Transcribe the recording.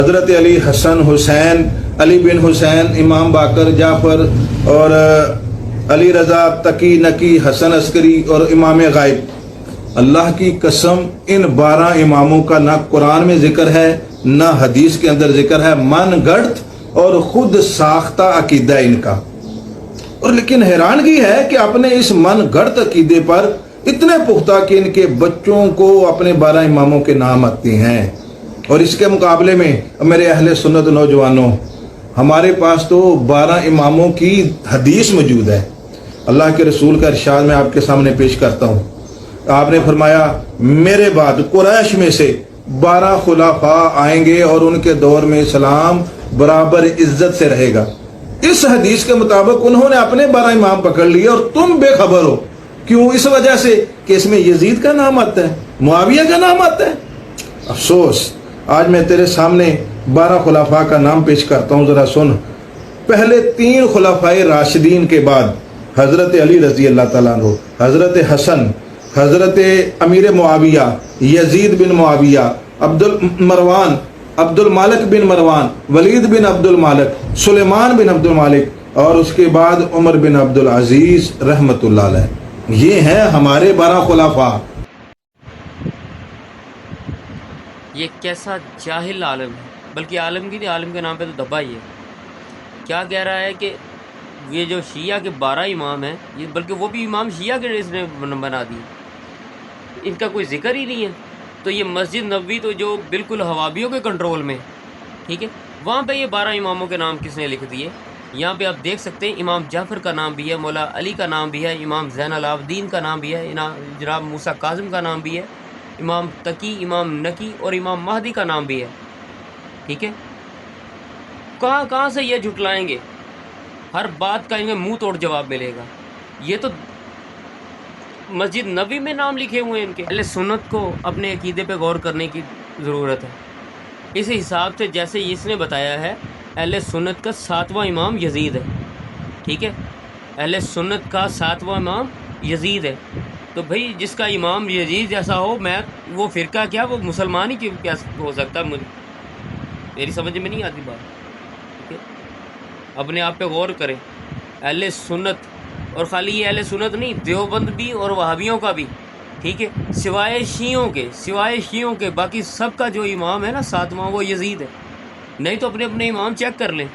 حضرت علی حسن حسین علی بن حسین امام باقر جعفر اور علی رضا تقی نقی حسن عسکری اور امام غائب، اللہ کی قسم ان 12 اماموں کا نہ قرآن میں ذکر ہے نہ حدیث کے اندر ذکر ہے، من گڑت اور خود ساختہ عقیدہ ان کا۔ اور لیکن حیرانگی ہے کہ اپنے اس من گڑت عقیدے پر اتنے پختہ کہ ان کے بچوں کو اپنے 12 اماموں کے نام آتے ہیں۔ اور اس کے مقابلے میں میرے اہل سنت نوجوانوں، ہمارے پاس تو 12 اماموں کی حدیث موجود ہے۔ اللہ کے رسول کا ارشاد میں آپ کے سامنے پیش کرتا ہوں۔ آپ نے فرمایا میرے بعد قریش میں سے 12 خلفاء آئیں گے اور ان کے دور میں اسلام برابر عزت سے رہے گا۔ اس حدیث کے مطابق انہوں نے اپنے 12 امام پکڑ لیے اور تم بے خبر ہو۔ کیوں؟ اس وجہ سے کہ اس میں یزید کا نام آتا ہے، معاویہ کا نام آتا ہے۔ افسوس، آج میں تیرے سامنے 12 خلفاء کا نام پیش کرتا ہوں، ذرا سن۔ پہلے 3 خلفاء راشدین کے بعد حضرت علی رضی اللہ تعالیٰ عنہ، حضرت حسن، حضرت امیر معاویہ، یزید بن معاویہ، عبد المالک بن مروان، ولید بن عبد المالک، سلیمان بن عبد المالک، اور اس کے بعد عمر بن عبد العزیز رحمت اللہ علیہ۔ یہ ہیں ہمارے 12 خلفاء۔ یہ کیسا جاہل عالم ہے، بلکہ عالم کی نہیں، عالم کے نام پہ تو دبا ہی ہے۔ کیا کہہ رہا ہے کہ یہ جو شیعہ کے 12 امام ہیں، یہ بلکہ وہ بھی امام شیعہ کے اس نے بنا دی، ان کا کوئی ذکر ہی نہیں ہے۔ تو یہ مسجد نبوی تو جو بالکل حوابیوں کے کنٹرول میں، ٹھیک ہے، وہاں پہ یہ 12 اماموں کے نام کس نے لکھ دیے؟ یہاں پہ آپ دیکھ سکتے ہیں امام جعفر کا نام بھی ہے، مولا علی کا نام بھی ہے، امام زین العابدین کا نام بھی ہے، جناب موسیٰ کاظم کا نام بھی ہے، امام تقی، امام نقی اور امام مہدی کا نام بھی ہے، ٹھیک ہے۔ کہاں سے یہ جھٹلائیں گے؟ ہر بات کا انہیں منہ توڑ جواب ملے گا۔ یہ تو مسجد نبوی میں نام لکھے ہوئے ہیں ان کے۔ اہل سنت کو اپنے عقیدے پہ غور کرنے کی ضرورت ہے۔ اس حساب سے جیسے اس نے بتایا ہے، اہل سنت کا 7واں امام یزید ہے، ٹھیک ہے، اہل سنت کا 7واں امام یزید ہے۔ تو بھئی جس کا امام یزید جیسا ہو، میں وہ فرقہ کیا، وہ مسلمان ہی کیا ہو سکتا ہے؟ میری سمجھ میں نہیں آتی بات، ٹھیک ہے۔ اپنے آپ پہ غور کریں۔ اہل سنت، اور خالی یہ اہل سنت نہیں، دیوبند بھی اور وہابیوں کا بھی، ٹھیک ہے، سوائے شیعوں کے باقی سب کا جو امام ہے نا 7واں، وہ یزید ہے۔ نہیں تو اپنے امام چیک کر لیں۔